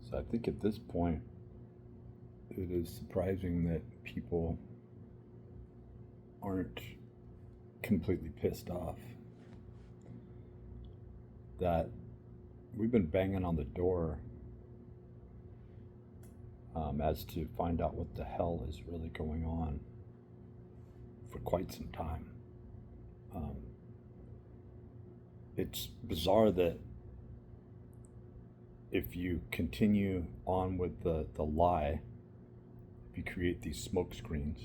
So I think at this point, it is surprising that people aren't completely pissed off. That we've been banging on the door as to find out what the hell is really going on for quite some time. Um, it's bizarre that if you continue on with the lie, if you create these smoke screens,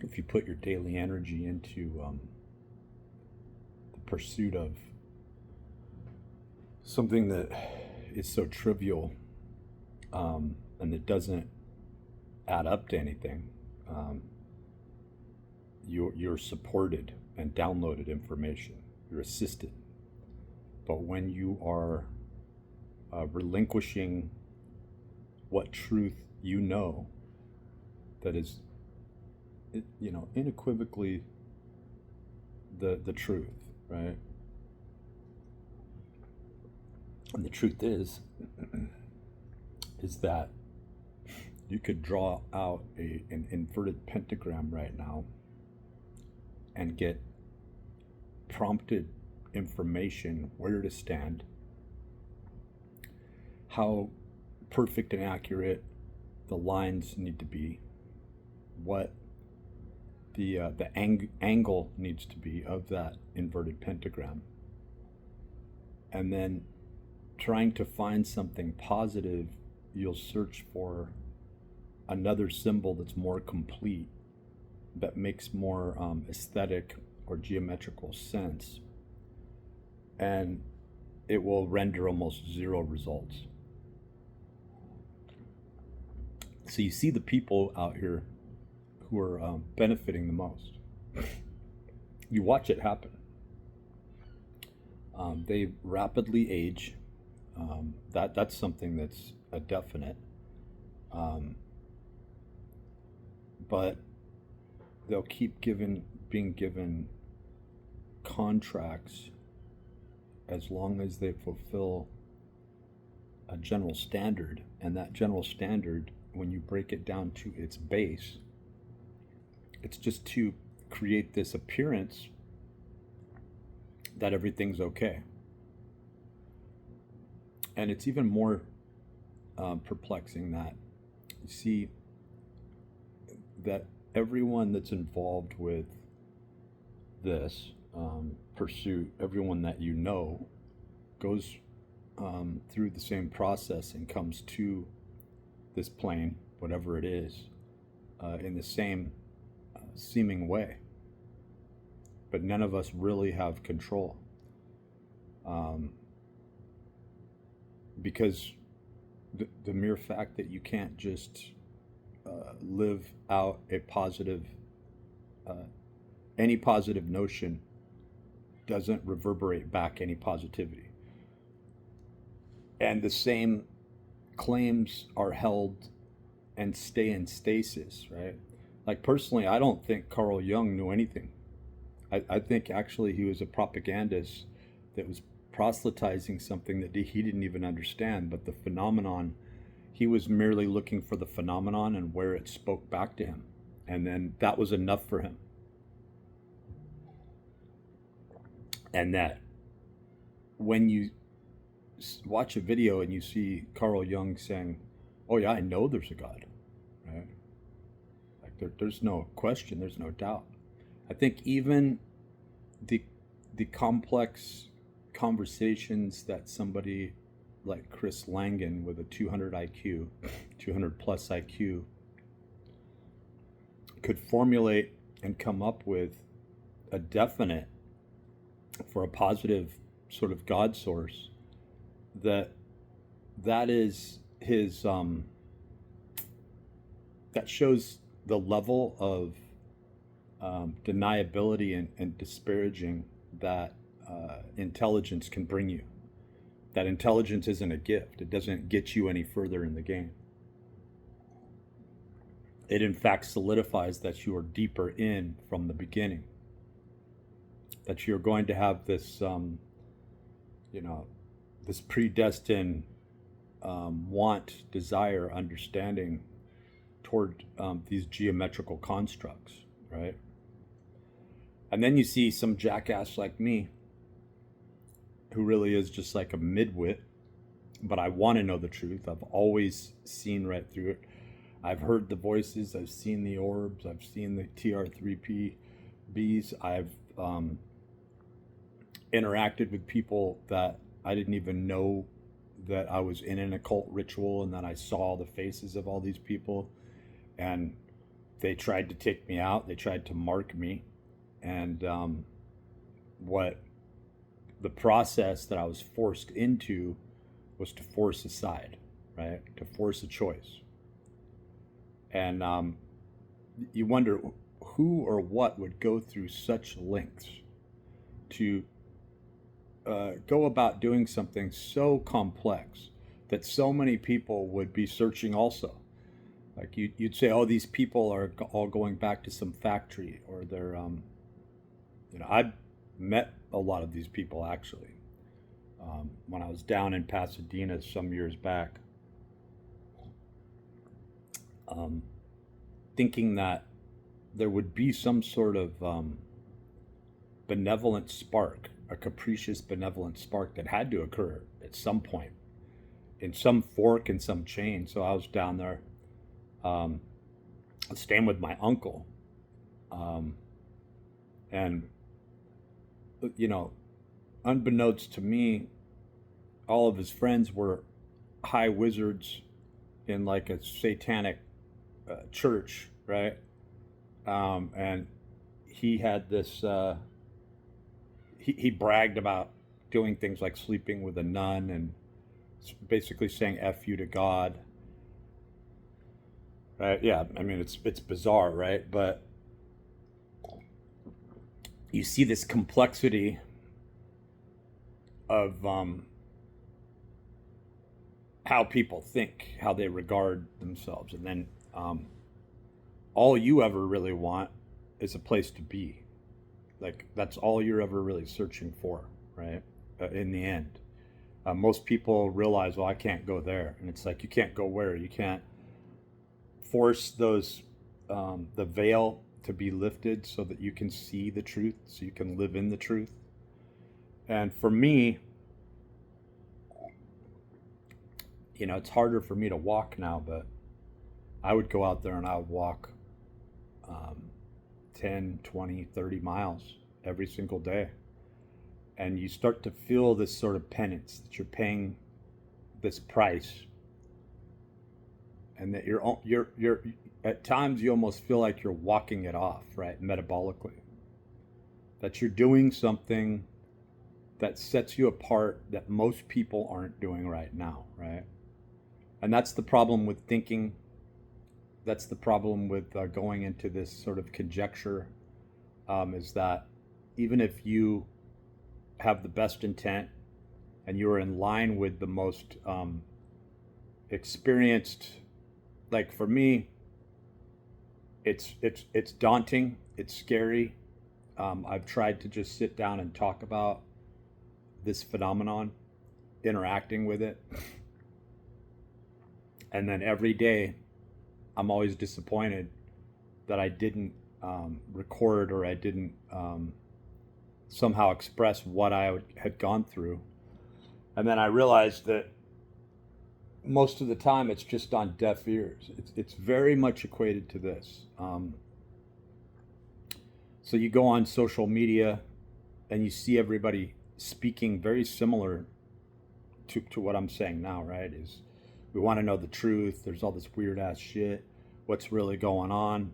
if you put your daily energy into the pursuit of something that is so trivial and it doesn't add up to anything, you're supported and downloaded information. You're assisted. But when you are relinquishing what truth you know that is, unequivocally the truth, right? And the truth is that you could draw out an inverted pentagram right now and get prompted information where to stand, how perfect and accurate the lines need to be, what the angle needs to be of that inverted pentagram, and then trying to find something positive, you'll search for another symbol that's more complete, that makes more aesthetic or geometrical sense, and it will render almost zero results. So you see the people out here who are benefiting the most. You watch it happen. They rapidly age. That's something that's a definite. But they'll keep being given contracts as long as they fulfill a general standard, and that general standard, when you break it down to its base, it's just to create this appearance that everything's okay. And it's even more perplexing that you see that everyone that's involved with this pursuit, everyone that you know, goes through the same process and comes to this plane, whatever it is, in the same seeming way. But none of us really have control. Because the mere fact that you can't just live out a positive, any positive notion doesn't reverberate back any positivity. And the same claims are held and stay in stasis, right? Like personally, I don't think Carl Jung knew anything. I think actually he was a propagandist that was proselytizing something that he didn't even understand, but the phenomenon, he was merely looking for the phenomenon and where it spoke back to him. And then that was enough for him. And that when you watch a video and you see Carl Jung saying, oh yeah, I know there's a God, right? Like there's no question, there's no doubt. I think even the complex conversations that somebody like Chris Langan with a 200 IQ, 200 plus IQ, could formulate and come up with a definite for a positive sort of God source, that is his that shows the level of deniability and disparaging that intelligence can bring you. That intelligence isn't a gift. It doesn't get you any further in the game. It in fact solidifies that you are deeper in from the beginning. That you're going to have this, this predestined want, desire, understanding toward these geometrical constructs, right? And then you see some jackass like me who really is just like a midwit, but I want to know the truth. I've always seen right through it. I've heard the voices, I've seen the orbs, I've seen the TR3Bs, I've interacted with people that I didn't even know that I was in an occult ritual, and then I saw the faces of all these people, and they tried to take me out, they tried to mark me, and what the process that I was forced into was to force aside, right? To force a choice. And you wonder who or what would go through such lengths to go about doing something so complex that so many people would be searching also. Like you'd say, oh, these people are all going back to some factory, or they're, I've met a lot of these people actually. When I was down in Pasadena some years back, thinking that there would be some sort of benevolent spark, a capricious benevolent spark that had to occur at some point, in some fork in some chain. So I was down there, staying with my uncle, and unbeknownst to me, all of his friends were high wizards in like a satanic church, right? And he had this. He bragged about doing things like sleeping with a nun and basically saying "f you" to God. Right? Yeah, I mean it's bizarre, right? But you see this complexity of how people think, how they regard themselves, and then all you ever really want is a place to be. Like that's all you're ever really searching for, right? In the end, most people realize, well, I can't go there, and it's like you can't go where? You can't force those the veil to be lifted so that you can see the truth, so you can live in the truth. And for me, it's harder for me to walk now, but I would go out there and I would walk 10, 20, 30 miles every single day. And you start to feel this sort of penance that you're paying this price, and that you're at times you almost feel like you're walking it off, right? Metabolically. That you're doing something that sets you apart that most people aren't doing right now, right? And that's the problem with thinking. That's the problem with going into this sort of conjecture, is that even if you have the best intent and you're in line with the most experienced, like for me, it's daunting, it's scary. I've tried to just sit down and talk about this phenomenon, interacting with it, and then every day I'm always disappointed that I didn't record, or I didn't somehow express what I had gone through. And then I realized that most of the time it's just on deaf ears. It's very much equated to this. So you go on social media and you see everybody speaking very similar to what I'm saying now, right? Is we want to know the truth. There's all this weird ass shit. What's really going on?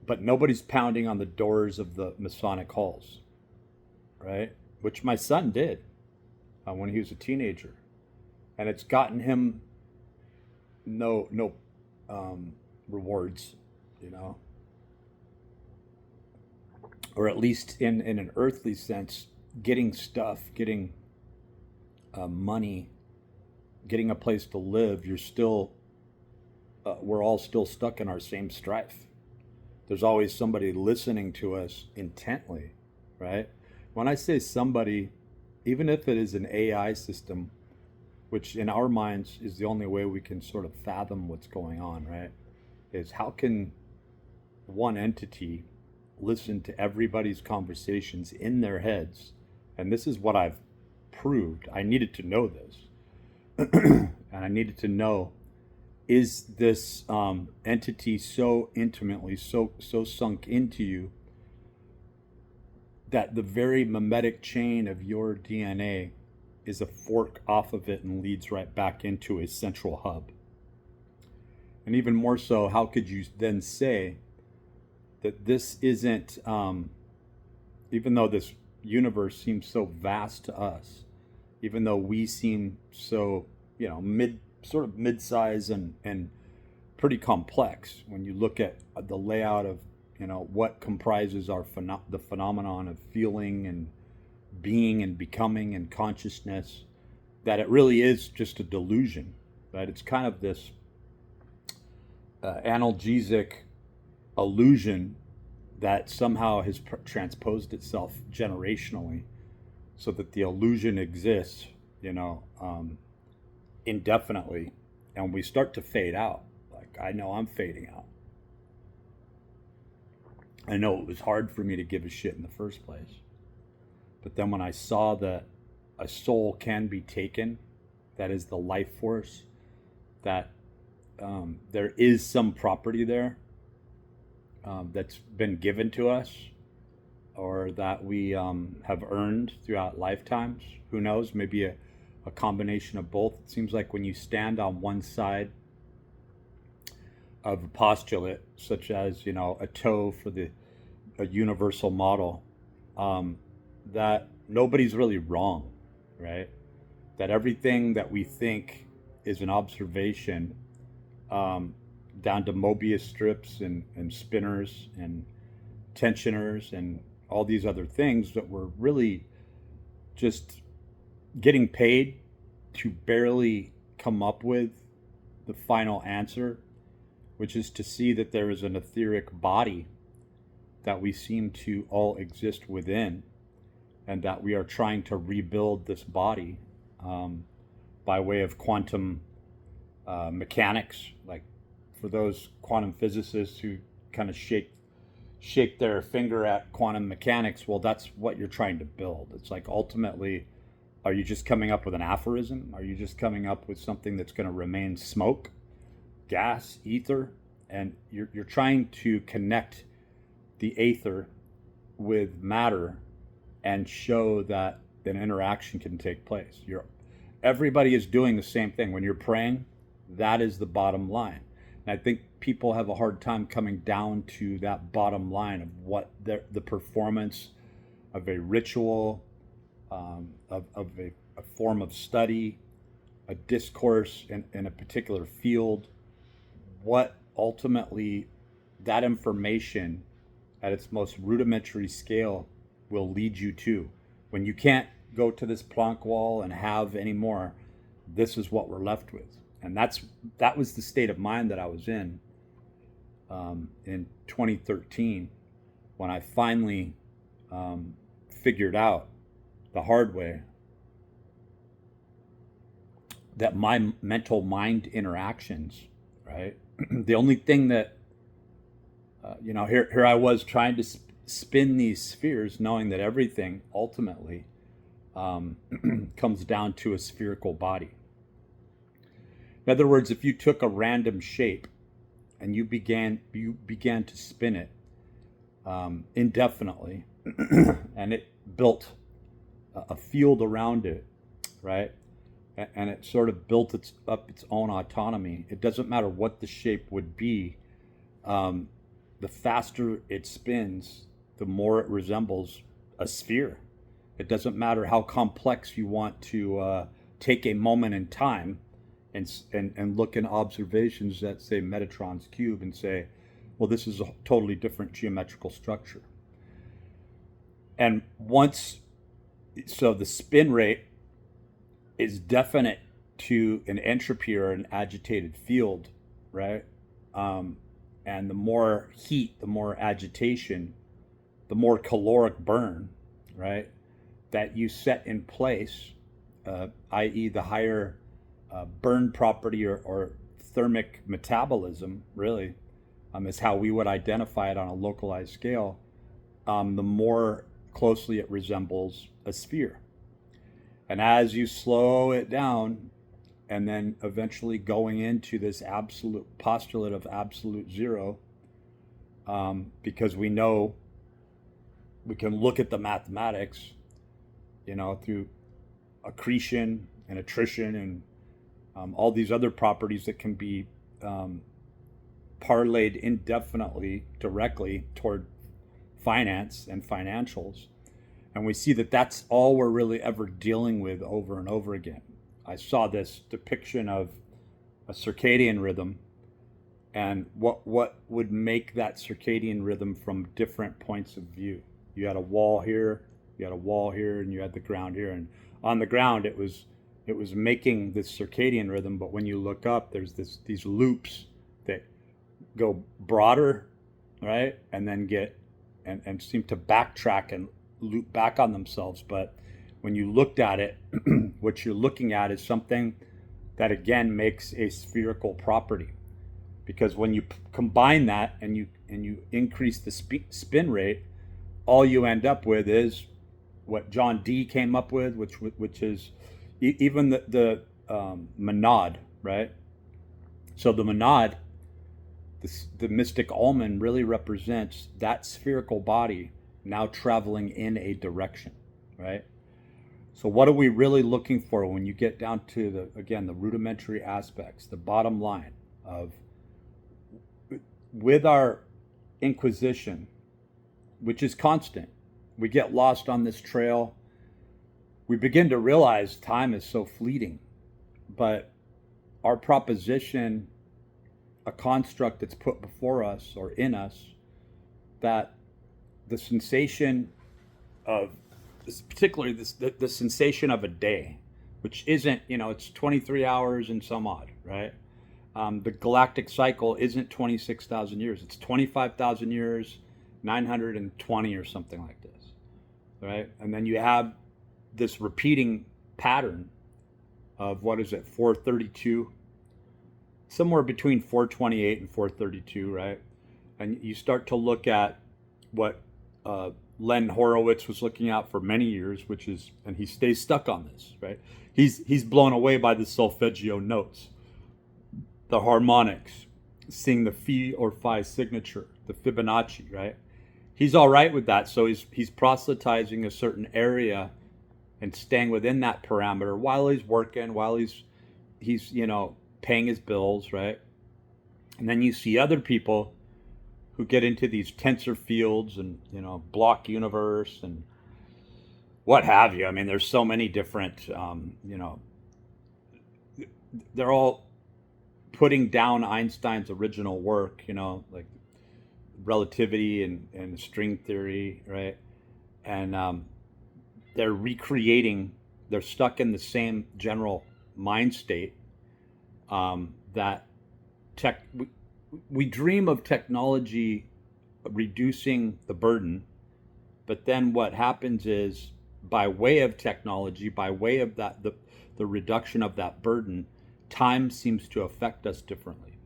But nobody's pounding on the doors of the Masonic halls, right? Which my son did when he was a teenager, and it's gotten him no rewards, or at least in an earthly sense, getting stuff, getting money, getting a place to live. We're all still stuck in our same strife. There's always somebody listening to us intently, right? When I say somebody, even if it is an AI system, which in our minds is the only way we can sort of fathom what's going on, right? Is how can one entity listen to everybody's conversations in their heads? And this is what I've proved. I needed to know this. And I needed to know, is this entity so intimately, so sunk into you that the very mimetic chain of your DNA is a fork off of it and leads right back into a central hub? And even more so, how could you then say that this isn't, even though this universe seems so vast to us, even though we seem so, sort of mid-size and pretty complex when you look at the layout of, what comprises the phenomenon of feeling and being and becoming and consciousness, that it really is just a delusion, right? It's kind of this analgesic illusion that somehow has transposed itself generationally so that the illusion exists, indefinitely, and we start to fade out. Like, I know I'm fading out. I know it was hard for me to give a shit in the first place. But then when I saw that a soul can be taken, that is the life force, that there is some property there that's been given to us, or that we have earned throughout lifetimes. Who knows? Maybe a combination of both. It seems like when you stand on one side of a postulate, such as a toe for a universal model, that nobody's really wrong, right? That everything that we think is an observation, down to Mobius strips and spinners and tensioners and all these other things, that we're really just getting paid to barely come up with the final answer, which is to see that there is an etheric body that we seem to all exist within, and that we are trying to rebuild this body by way of quantum mechanics. Like, for those quantum physicists who kind of shake their finger at quantum mechanics, well, that's what you're trying to build. It's like, ultimately, are you just coming up with an aphorism? Are you just coming up with something that's going to remain smoke, gas, ether? And you're trying to connect the aether with matter and show that an interaction can take place. Everybody is doing the same thing. When you're praying, that is the bottom line. And I think people have a hard time coming down to that bottom line of what the performance of a ritual, of a form of study, a discourse in a particular field, what ultimately that information at its most rudimentary scale will lead you to. When you can't go to this Planck wall and have any more, this is what we're left with. And that was the state of mind that I was in 2013, when I finally figured out the hard way that my mental mind interactions, right? The only thing that, here I was trying to spin these spheres, knowing that everything ultimately comes down to a spherical body. In other words, if you took a random shape and you began to spin it indefinitely, and it built a field around it, right? And it sort of built up its own autonomy. It doesn't matter what the shape would be. The faster it spins, the more it resembles a sphere. It doesn't matter how complex you want to take a moment in time and look in observations that say Metatron's cube and say, well, this is a totally different geometrical structure. And so the spin rate is definite to an entropy or an agitated field, right? And the more heat, the more agitation, the more caloric burn, right? that you set in place, i.e., the higher burn property or thermic metabolism, really, is how we would identify it on a localized scale, the more closely it resembles a sphere. And as you slow it down, and then eventually going into this absolute postulate of absolute zero, because we know we can look at the mathematics, through accretion and attrition and all these other properties that can be parlayed indefinitely directly toward finance and financials. And we see that that's all we're really ever dealing with over and over again. I saw this depiction of a circadian rhythm and what would make that circadian rhythm from different points of view. You had a wall here, you had a wall here, and you had the ground here. And on the ground, it was making this circadian rhythm. But when you look up, there's these loops that go broader, right, and then get and seem to backtrack and loop back on themselves. But when you looked at it, what you're looking at is something that again makes a spherical property, because when you combine that and you increase the spin rate, all you end up with is what John Dee came up with, which is even the monad, right? So the monad, the mystic almond, really represents that spherical body now traveling in a direction, right? So what are we really looking for when you get down to the rudimentary aspects, the bottom line of, with our inquisition, which is constant, we get lost on this trail. We begin to realize time is so fleeting, but our proposition, a construct that's put before us or in us, that the sensation of, particularly the sensation of a day, which isn't, it's 23 hours and some odd, right? The galactic cycle isn't 26,000 years. It's 25,000 years, 920 or something like this, right? And then you have this repeating pattern of, 432, somewhere between 428 and 432, right? And you start to look at what Len Horowitz was looking at for many years, which is, and he stays stuck on this, right? He's blown away by the solfeggio notes, the harmonics, seeing the phi or phi signature, the Fibonacci, right? He's all right with that, so he's proselytizing a certain area and staying within that parameter while he's working, while he's paying his bills, right? And then you see other people who get into these tensor fields and block universe and what have you. I mean, there's so many different, they're all putting down Einstein's original work, like relativity and string theory, right? And they're recreating, they're stuck in the same general mind state that we dream of technology reducing the burden, but then what happens is, by way of technology, by way of that the reduction of that burden, time seems to affect us differently.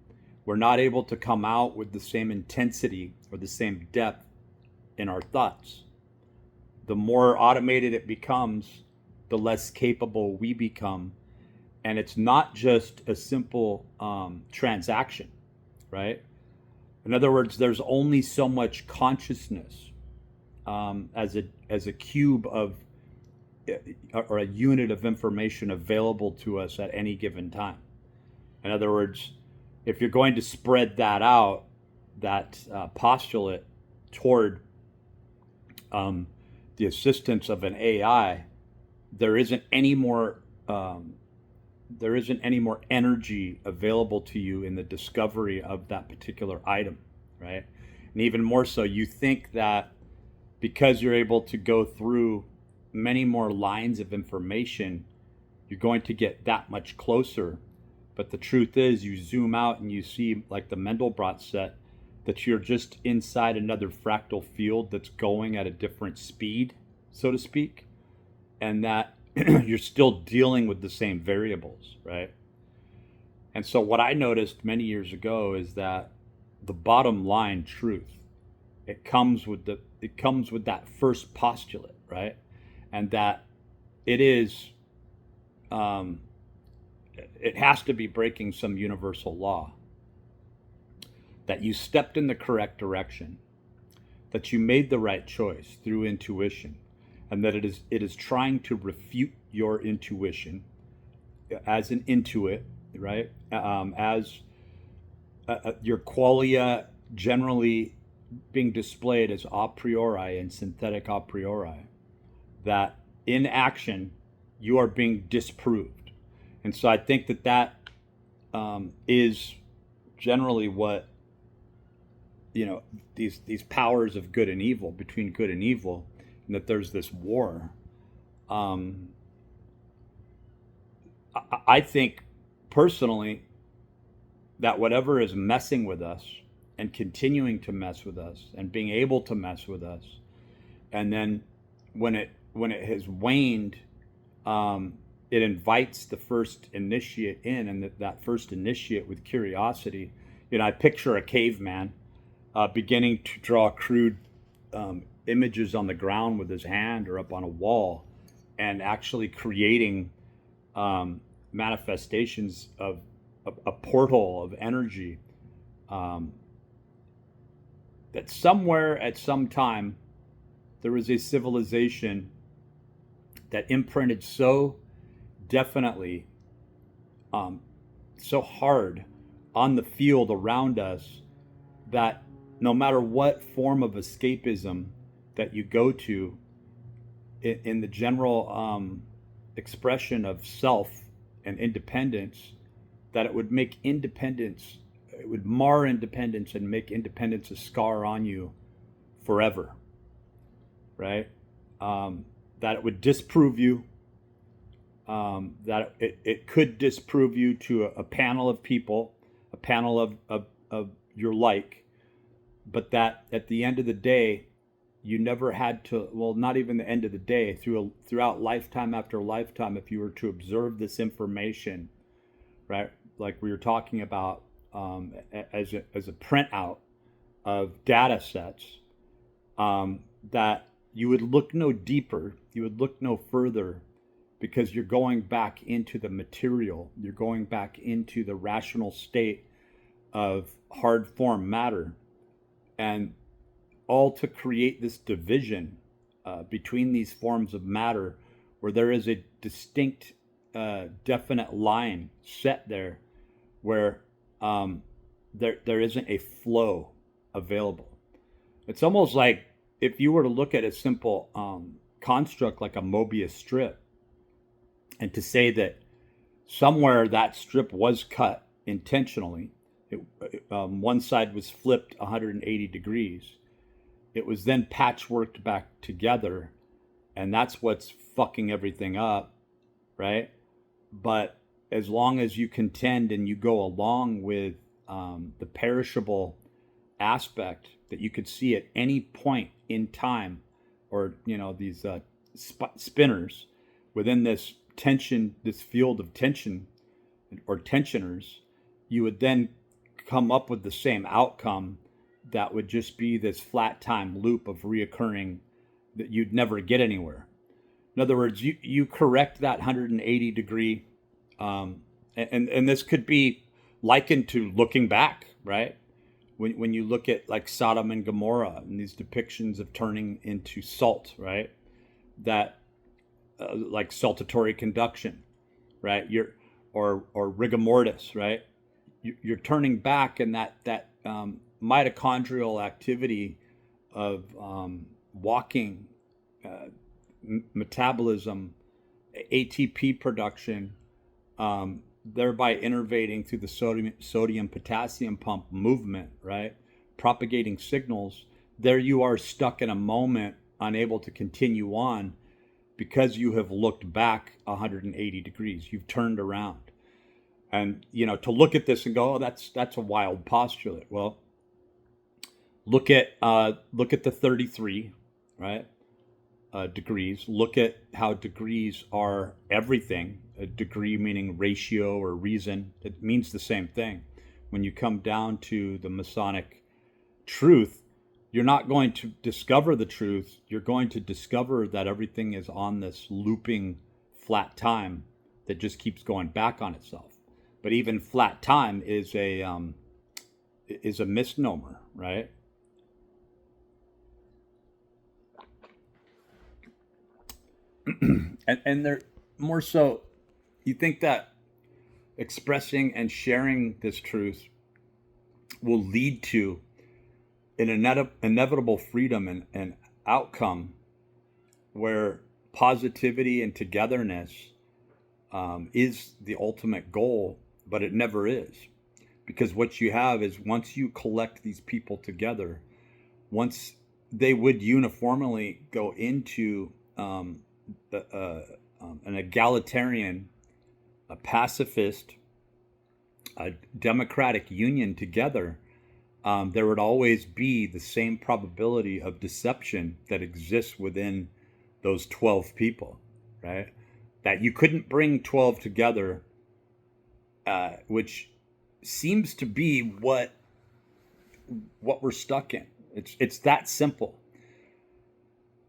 We're not able to come out with the same intensity or the same depth in our thoughts. The more automated it becomes, the less capable we become. And it's not just a simple transaction, right? In other words, there's only so much consciousness as a cube of, or a unit of information available to us at any given time. In other words, if you're going to spread that out, that postulate toward the assistance of an AI, there isn't any more energy available to you in the discovery of that particular item, right? And even more so, you think that because you're able to go through many more lines of information, you're going to get that much closer. But the truth is, you zoom out and you see, like the Mandelbrot set, that you're just inside another fractal field that's going at a different speed, so to speak. and that you're still dealing with the same variables, right? And so what I noticed many years ago is that the bottom line truth, it comes with that first postulate, right? And that it is um, it has to be breaking some universal law, that you stepped in the correct direction, that you made the right choice through intuition, and that it is trying to refute your intuition as an intuit, right? As your qualia generally being displayed as a priori and synthetic a priori, that in action you are being disproved. And so I think that is generally what, these powers of good and evil, between good and evil, and that there's this war. um, I think personally that whatever is messing with us and continuing to mess with us and being able to mess with us, and then when it has waned, um, it invites the first initiate in, and that first initiate with curiosity. I picture a caveman beginning to draw crude images on the ground with his hand or up on a wall, and actually creating manifestations of a portal of energy, um, that somewhere at some time there was a civilization that imprinted so definitely, um, so hard on the field around us, that no matter what form of escapism that you go to in the general expression of self and independence, that it would make independence, it would mar independence and make independence a scar on you forever, right? That it would disprove you, that it could disprove you to a panel of people, a panel of your like, but that at the end of the day, you never had to, well, not even the end of the day, throughout lifetime after lifetime, if you were to observe this information, right? Like we were talking about, as a printout of data sets, that you would look no deeper, you would look no further, because you're going back into the material, you're going back into the rational state of hard form matter, and all to create this division between these forms of matter, where there is a distinct, definite line set there, where there isn't a flow available. It's almost like if you were to look at a simple construct like a Mobius strip, and to say that somewhere that strip was cut intentionally, one side was flipped 180 degrees, it was then patchworked back together, and that's what's fucking everything up, right? But as long as you contend and you go along with the perishable aspect that you could see at any point in time, or these spinners within this tension, this field of tension, or tensioners, you would then come up with the same outcome, that would just be this flat time loop of reoccurring, that you'd never get anywhere. In other words, you correct that 180 degree, and this could be likened to looking back, right? When you look at like Sodom and Gomorrah and these depictions of turning into salt, right? That like saltatory conduction, right? Or rigor mortis, right? You're turning back, and that mitochondrial activity of walking, metabolism, ATP production, thereby innervating through the sodium potassium pump movement, right? Propagating signals. There you are, stuck in a moment, unable to continue on, because you have looked back 180 degrees. You've turned around. And to look at this and go, oh, that's a wild postulate. Well, look at the 33, right? degrees. Look at how degrees are everything. A degree meaning ratio or reason. It means the same thing. When you come down to the Masonic truth, you're not going to discover the truth. You're going to discover that everything is on this looping flat time that just keeps going back on itself. But even flat time is a misnomer, right? And they're more so, you think that expressing and sharing this truth will lead to an inevitable freedom and outcome where positivity and togetherness is the ultimate goal, but it never is. Because what you have is, once you collect these people together, once they would uniformly go into an egalitarian, a pacifist, a democratic union together, there would always be the same probability of deception that exists within those 12 people, right? That you couldn't bring 12 together, which seems to be what we're stuck in. It's that simple.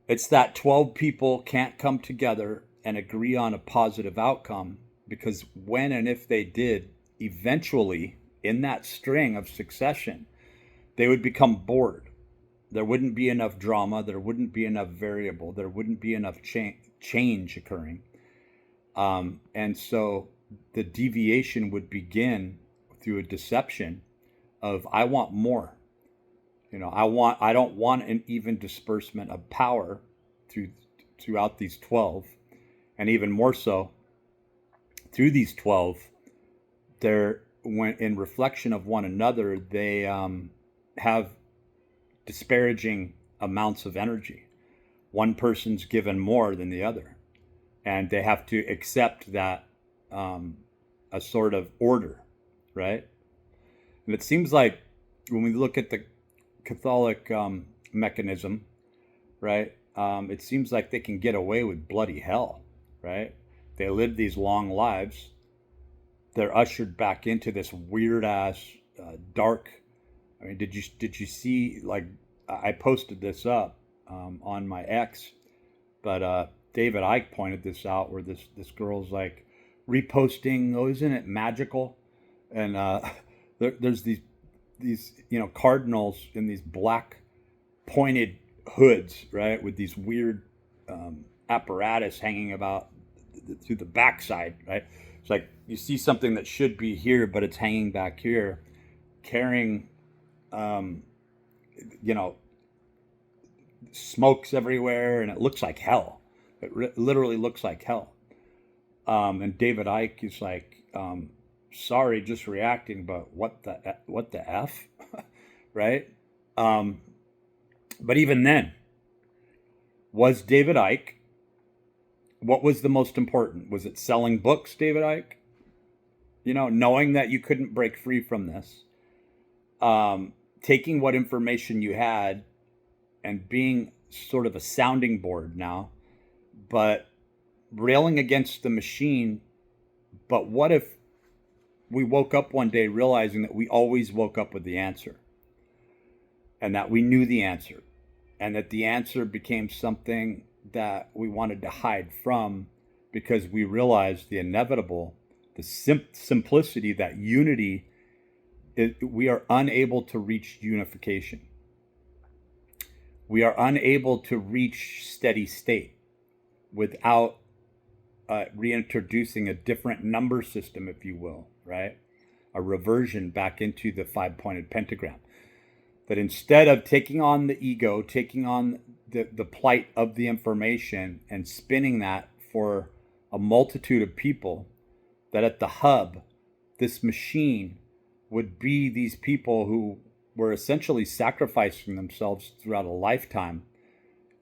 It's that 12 people can't come together and agree on a positive outcome, because when and if they did, eventually in that string of succession, they would become bored. There wouldn't be enough drama. There wouldn't be enough variable. There wouldn't be enough change occurring. And so the deviation would begin through a deception of, I want more. I don't want an even disbursement of power throughout these 12, and even more so through these 12. When in reflection of one another, they have disparaging amounts of energy. One person's given more than the other, and they have to accept that a sort of order, right? And it seems like when we look at the Catholic mechanism, right, it seems like they can get away with bloody hell, right? They live these long lives. They're ushered back into this weird ass dark. I mean, did you see, like, I posted this up on my X, but David Icke pointed this out, where this girl's like reposting, oh, isn't it magical? And there's these cardinals in these black pointed hoods, right, with these weird apparatus hanging about through the backside, right? It's like you see something that should be here, but it's hanging back here, carrying smokes everywhere, and it looks like hell. It literally looks like hell. And David Icke is like, sorry, just reacting, but what the F, right? But even then, was David Icke, what was the most important? Was it selling books, David Icke? Knowing that you couldn't break free from this, taking what information you had and being sort of a sounding board now, but railing against the machine. But what if we woke up one day realizing that we always woke up with the answer, and that we knew the answer, and that the answer became something that we wanted to hide from, because we realized the inevitable, the simplicity, that unity, we are unable to reach unification. We are unable to reach steady state without reintroducing a different number system, if you will, right? A reversion back into the 5-pointed pentagram. That instead of taking on the ego, taking on the plight of the information and spinning that for a multitude of people, that at the hub, this machine would be these people who were essentially sacrificing themselves throughout a lifetime.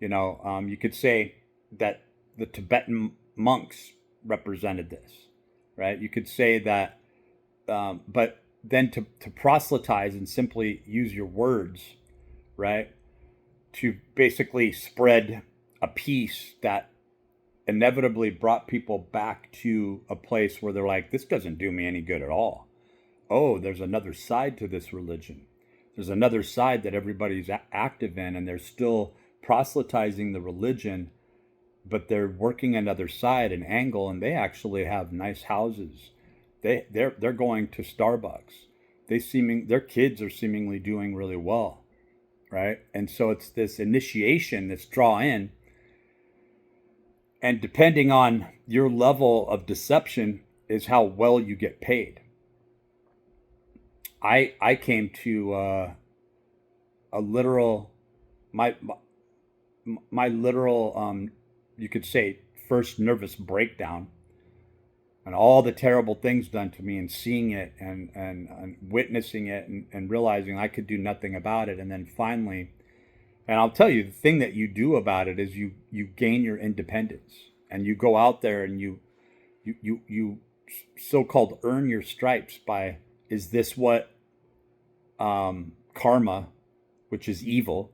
You could say that the Tibetan monks represented this, right? You could say that, but then to proselytize and simply use your words, right, to basically spread a piece that inevitably brought people back to a place where they're like, this doesn't do me any good at all. Oh, there's another side to this religion. There's another side that everybody's active in, and they're still proselytizing the religion, but they're working another side, an angle, and they actually have nice houses. They're going to Starbucks. Their kids are seemingly doing really well, right? And so it's this initiation, this draw in, and depending on your level of deception is how well you get paid. I came to a literal my literal you could say first nervous breakdown, and all the terrible things done to me, and seeing it and witnessing it, and realizing I could do nothing about it. And then finally, and I'll tell you, the thing that you do about it is you gain your independence, and you go out there and you so-called earn your stripes by, is this what karma, which is evil?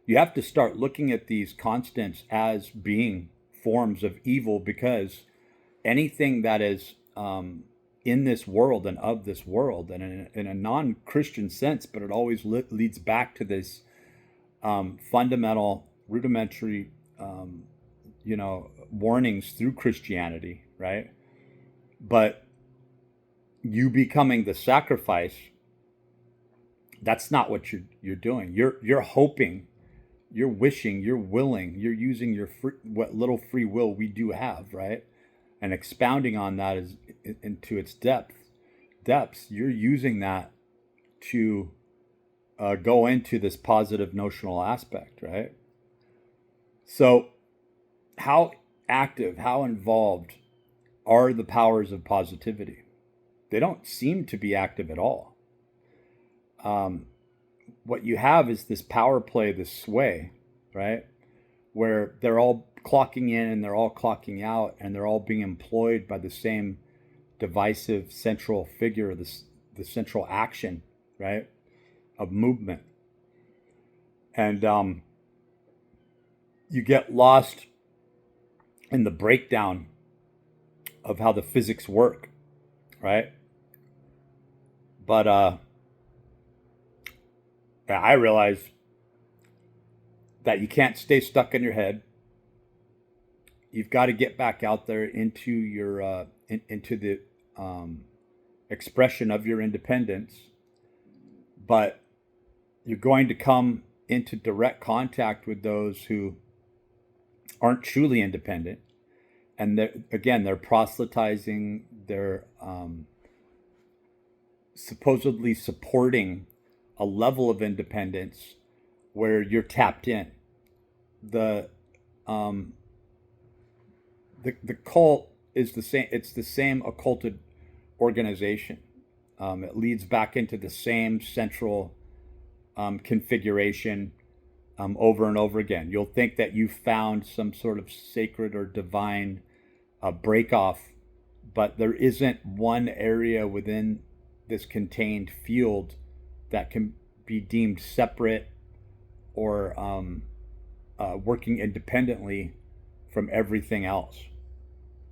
You have to start looking at these constants as being forms of evil, because anything that is in this world and of this world, and in a non-Christian sense, but it always leads back to this fundamental, rudimentary, warnings through Christianity, right? But you becoming the sacrifice, that's not what you're doing. You're hoping, you're wishing, you're willing, you're using your what little free will we do have, right? And expounding on that is into its depths. You're using that to go into this positive notional aspect, right? So how active, how involved are the powers of positivity? They don't seem to be active at all. What you have is this power play, this sway, right? Where they're all clocking in and they're all clocking out, and they're all being employed by the same divisive central figure, the central action, right, of movement. And you get lost in the breakdown of how the physics work, right? But I realize that you can't stay stuck in your head. You've got to get back out there into your into the expression of your independence, but you're going to come into direct contact with those who aren't truly independent, and they're proselytizing, they're supposedly supporting a level of independence where you're tapped in. The cult is the same. It's the same occulted organization. It leads back into the same central configuration over and over again. You'll think that you found some sort of sacred or divine break off, but there isn't one area within this contained field that can be deemed separate or working independently from everything else.